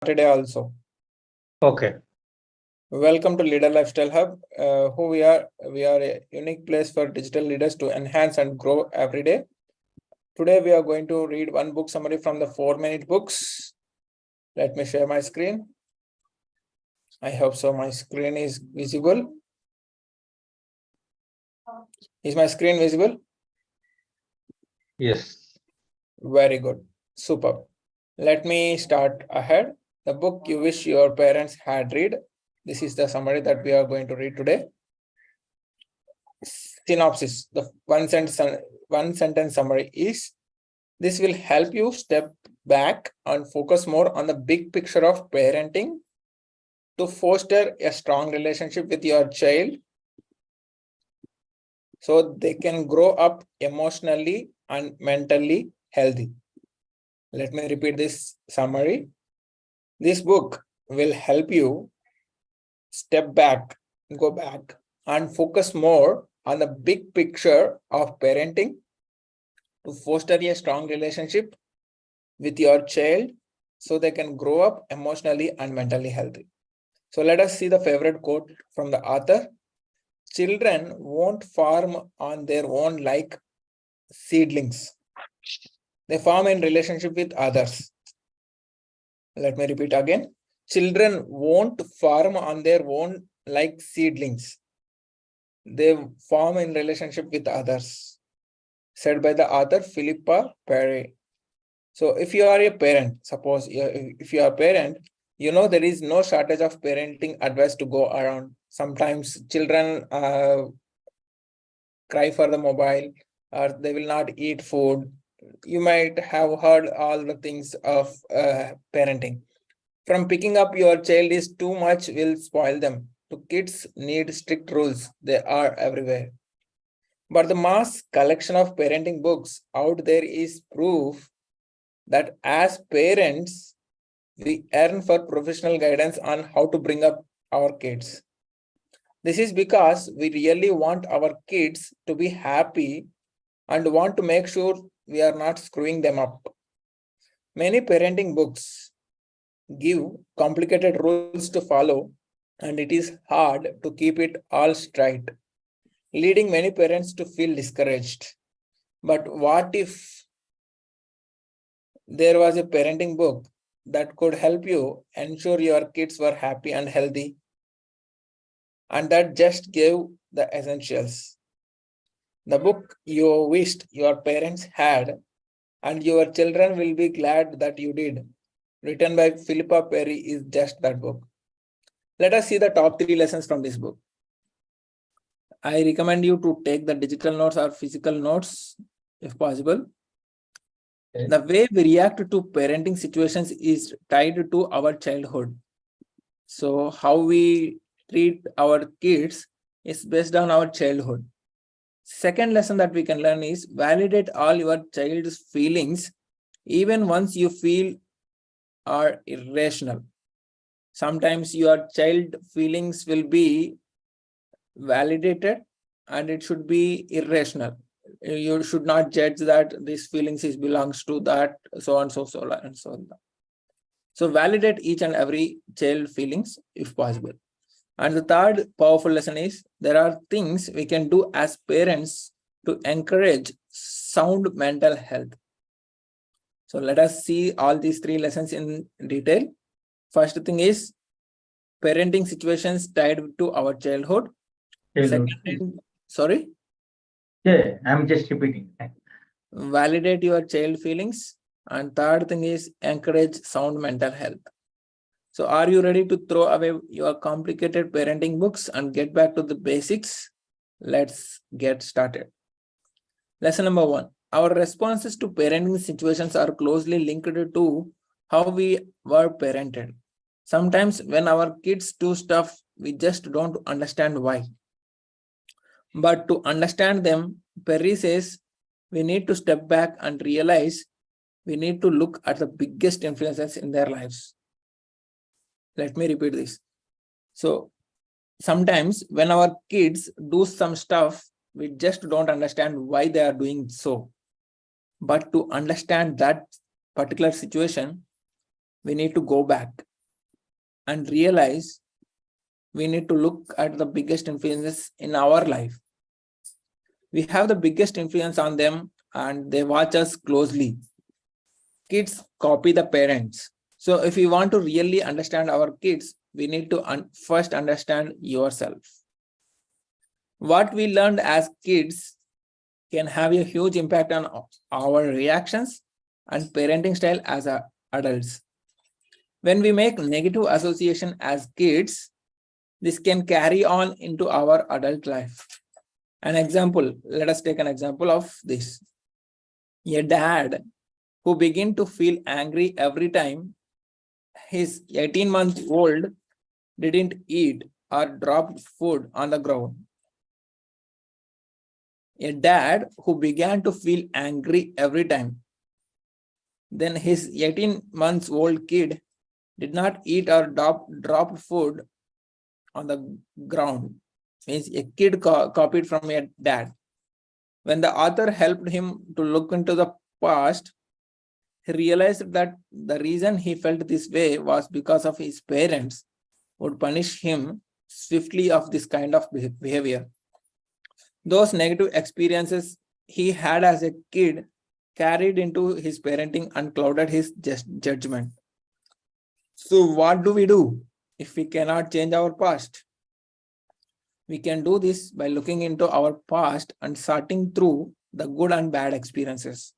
Saturday also. Okay. Welcome to Leader Lifestyle Hub. Who we are? We are a unique place for digital leaders to enhance and grow every day. Today we are going to read one book summary from the 4-minute books. Let me share my screen. I hope so. My screen is visible. Is my screen visible? Yes. Very good. Super. Let me start ahead. The book you wish your parents had read. This is the summary that we are going to read today. Synopsis. The one sentence summary is: this will help you step back and focus more on the big picture of parenting to foster a strong relationship with your child so they can grow up emotionally and mentally healthy. Let me repeat this summary. This book will help you step back, go back, and focus more on the big picture of parenting to foster a strong relationship with your child so they can grow up emotionally and mentally healthy. So let us see the favorite quote from the author. Children won't form on their own like seedlings. They form in relationship with others. Let me repeat again. Children won't form on their own like seedlings. They form in relationship with others. Said by the author Philippa Perry. So if you are a parent, suppose if you are a parent, you know there is no shortage of parenting advice to go around. Sometimes children cry for the mobile or they will not eat food. You might have heard all the things of parenting. From picking up your child is too much will spoil them. To kids need strict rules. They are everywhere. But the mass collection of parenting books out there is proof that as parents, we yearn for professional guidance on how to bring up our kids. This is because we really want our kids to be happy and want to make sure we are not screwing them up. Many parenting books give complicated rules to follow, and it is hard to keep it all straight, leading many parents to feel discouraged. But what if there was a parenting book that could help you ensure your kids were happy and healthy, and that just gave the essentials? The book you wished your parents had, and your children will be glad that you did, written by Philippa Perry, is just that book. Let us see the top 3 lessons from this book. I recommend you to take the digital notes or physical notes if possible. Okay. The way we react to parenting situations is tied to our childhood. So how we treat our kids is based on our childhood. Second lesson that we can learn is validate all your child's feelings, even once you feel are irrational. Sometimes your child feelings will be validated and it should be irrational. You should not judge that this feelings is belongs to that so and so and so on. So validate each and every child feelings if possible. And the third powerful lesson is there are things we can do as parents to encourage sound mental health. So let us see all these 3 lessons in detail. First thing is parenting situations tied to our childhood. Second, sorry? Yeah, I'm just repeating. Validate your child feelings. And third thing is encourage sound mental health. So are you ready to throw away your complicated parenting books and get back to the basics? Let's get started. Lesson number 1. Our responses to parenting situations are closely linked to how we were parented. Sometimes when our kids do stuff, we just don't understand why. But to understand them, Perry says we need to step back and realize we need to look at the biggest influences in their lives. Let me repeat this. So sometimes when our kids do some stuff, we just don't understand why they are doing so. But to understand that particular situation, we need to go back and realize we need to look at the biggest influences in our life. We have the biggest influence on them and they watch us closely. Kids copy the parents. So if we want to really understand our kids, we need to first understand yourself. What we learned as kids can have a huge impact on our reactions and parenting style as adults. When we make negative association as kids, this can carry on into our adult life. An example, let us take an example of this. A dad who began to feel angry every time his 18-month-old didn't eat or dropped food on the ground. A dad who began to feel angry every time then his 18-month-old kid did not eat or dropped food on the ground. Means a kid copied from a dad. When the author helped him to look into the past, he realized that the reason he felt this way was because of his parents would punish him swiftly of this kind of behavior. Those negative experiences he had as a kid carried into his parenting and clouded his judgment. So what do we do if we cannot change our past? We can do this by looking into our past and sorting through the good and bad experiences.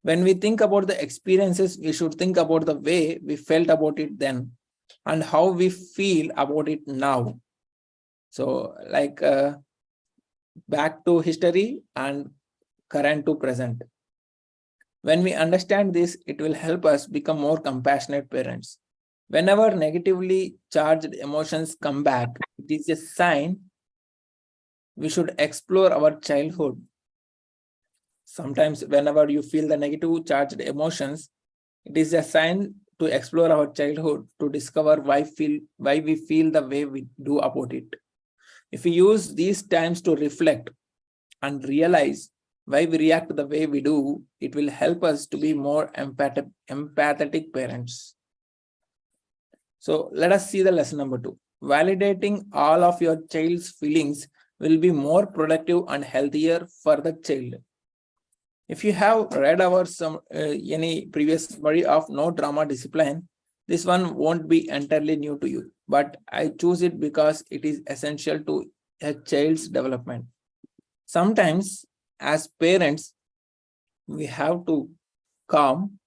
When we think about the experiences, we should think about the way we felt about it then and how we feel about it now. So like back to history and current to present. When we understand this, it will help us become more compassionate parents. Whenever negatively charged emotions come back, it is a sign we should explore our childhood. Sometimes whenever you feel the negative charged emotions, it is a sign to explore our childhood to discover why we feel the way we do about it. If we use these times to reflect and realize why we react the way we do, it will help us to be more empathetic parents. So let us see the lesson number 2. Validating all of your child's feelings will be more productive and healthier for the child. If you have read our any previous summary of no drama discipline, this one won't be entirely new to you, but I choose it because it is essential to a child's development. Sometimes as parents, we have to calm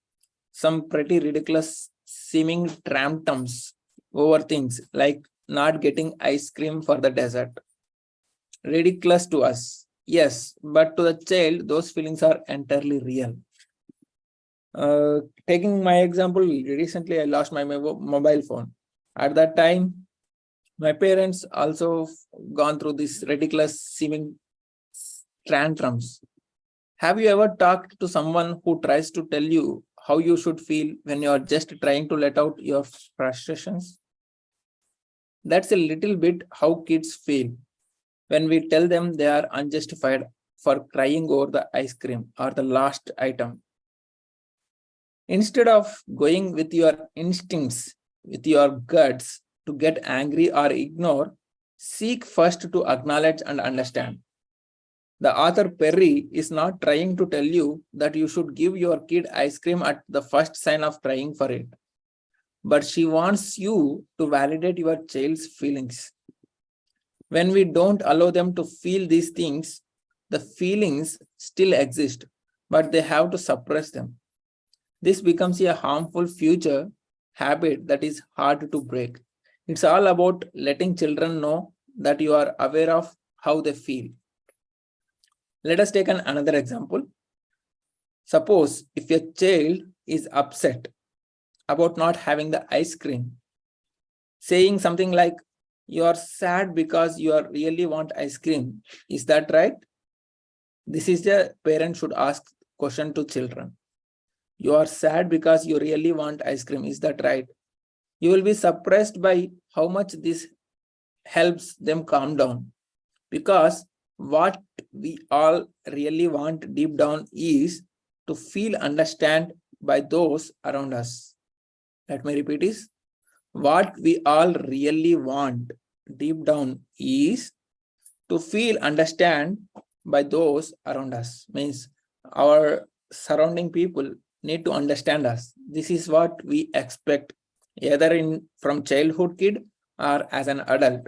some pretty ridiculous seeming tantrums over things like not getting ice cream for the dessert. Ridiculous to us, yes, but to the child, those feelings are entirely real. Taking my example, recently I lost my mobile phone. At that time, my parents also gone through this ridiculous seeming tantrums. Have you ever talked to someone who tries to tell you how you should feel when you are just trying to let out your frustrations? That's a little bit how kids feel when we tell them they are unjustified for crying over the ice cream or the last item. Instead of going with your instincts, with your guts to get angry or ignore, seek first to acknowledge and understand. The author Perry is not trying to tell you that you should give your kid ice cream at the first sign of crying for it, but she wants you to validate your child's feelings. When we don't allow them to feel these things, the feelings still exist, but they have to suppress them. This becomes a harmful future habit that is hard to break. It's all about letting children know that you are aware of how they feel. Let us take another example. Suppose if your child is upset about not having the ice cream, saying something like, "You are sad because you really want ice cream. Is that right?" This is the parent should ask question to children. You are sad because you really want ice cream. Is that right? You will be surprised by how much this helps them calm down, because what we all really want deep down is to feel understood by those around us. Let me repeat this. What we all really want deep down is to feel understand by those around us. Means our surrounding people need to understand us. This is what we expect either in from childhood kid or as an adult.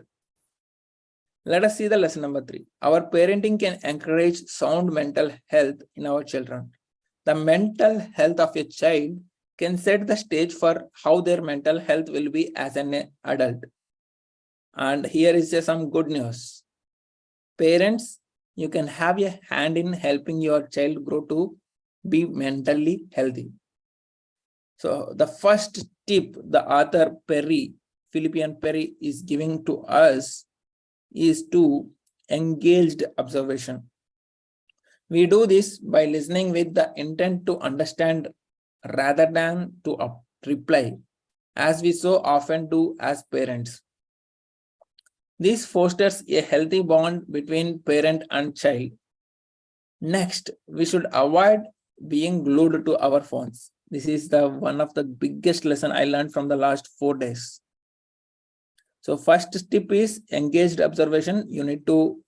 Let us see the lesson number 3. Our parenting can encourage sound mental health in our children. The mental health of a child can set the stage for how their mental health will be as an adult. And here is some good news. Parents, you can have a hand in helping your child grow to be mentally healthy. So the first tip the author Philippian Perry is giving to us is to engaged observation. We do this by listening with the intent to understand rather than to reply, as we so often do as parents. This fosters a healthy bond between parent and child. Next, we should avoid being glued to our phones. This is the one of the biggest lesson I learned from the last 4 days. So first tip is engaged observation. You need to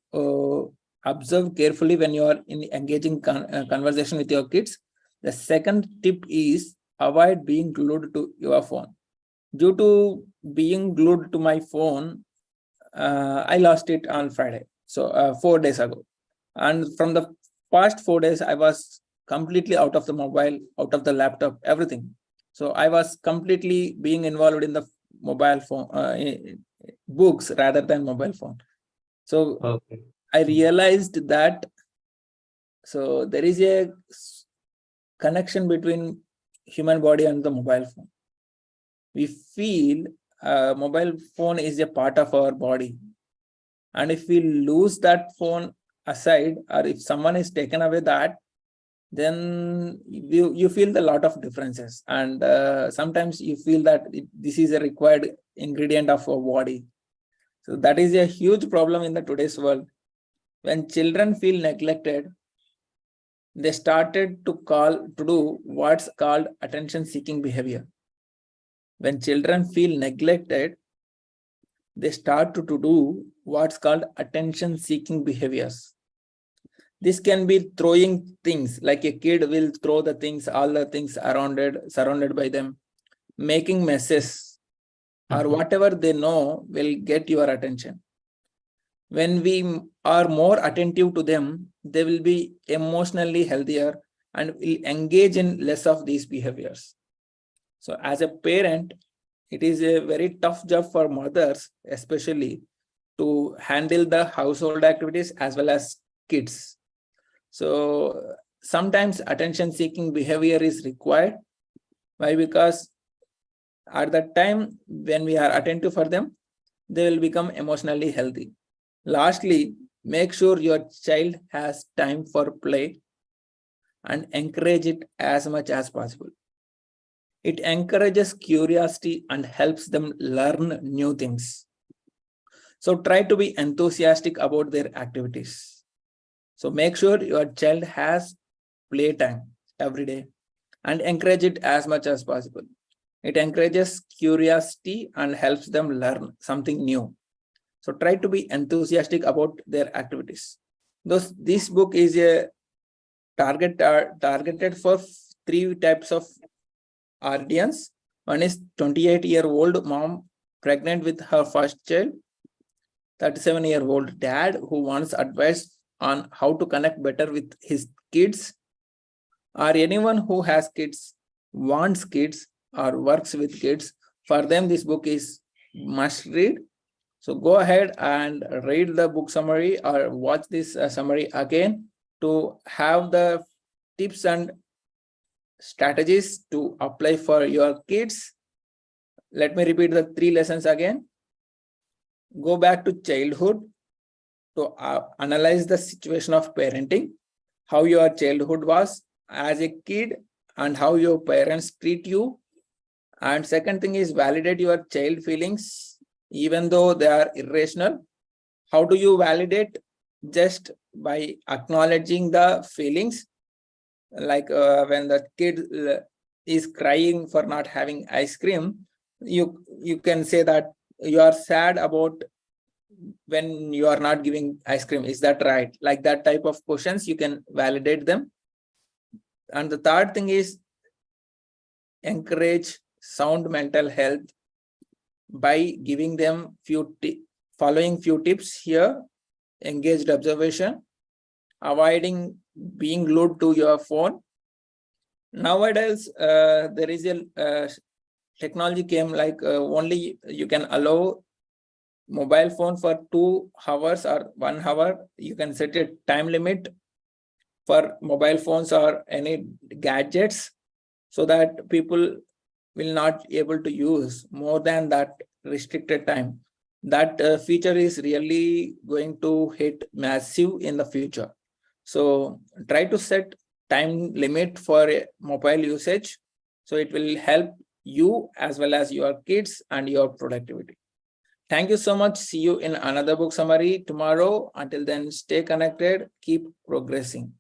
observe carefully when you are in engaging conversation with your kids. The second tip is avoid being glued to your phone. Due to being glued to my phone, I lost it on Friday. So 4 days ago. And from the past 4 days, I was completely out of the mobile, out of the laptop, everything. So I was completely being involved in the mobile phone, books rather than mobile phone. So Okay. I realized that so there is a connection between human body and the mobile phone. We feel mobile phone is a part of our body. And if we lose that phone aside, or if someone is taken away that, then you feel a lot of differences. And sometimes you feel that this is a required ingredient of our body. So that is a huge problem in the today's world. When children feel neglected, they started to do what's called attention-seeking behavior. When children feel neglected, they start to do what's called attention-seeking behaviors. This can be throwing things, like a kid will throw the things, all the things surrounded by them, making messes, or whatever they know will get your attention. When we are more attentive to them, they will be emotionally healthier and will engage in less of these behaviors. So as a parent, it is a very tough job for mothers, especially, to handle the household activities as well as kids. So sometimes attention-seeking behavior is required. Why? Because at that time when we are attentive for them, they will become emotionally healthy. Lastly, make sure your child has time for play and encourage it as much as possible. It encourages curiosity and helps them learn new things. So try to be enthusiastic about their activities. So make sure your child has playtime every day and encourage it as much as possible. It encourages curiosity and helps them learn something new. So try to be enthusiastic about their activities. This book is a targeted for 3 types of audience. One is 28-year-old mom pregnant with her first child, 37-year-old dad who wants advice on how to connect better with his kids, or anyone who has kids, wants kids, or works with kids. For them, this book is must read. So go ahead and read the book summary or watch this summary again to have the tips and strategies to apply for your kids. Let me repeat the 3 lessons again. Go back to childhood to analyze the situation of parenting, how your childhood was as a kid and how your parents treat you. And second thing is validate your child feelings even though they are irrational. How do you validate? Just by acknowledging the feelings, like when the kid is crying for not having ice cream, you can say that you are sad about when you are not giving ice cream. Is that right? Like that type of questions, you can validate them. And the third thing is encourage sound mental health by giving them following few tips here: engaged observation, avoiding being glued to your phone. Nowadays, there is a technology came like only you can allow mobile phone for 2 hours or 1 hour. You can set a time limit for mobile phones or any gadgets, so that people will not able to use more than that restricted time. That feature is really going to hit massive in the future. So try to set time limit for mobile usage, so it will help you as well as your kids and your productivity. Thank you so much. See you in another book summary tomorrow. Until then, stay connected, keep progressing.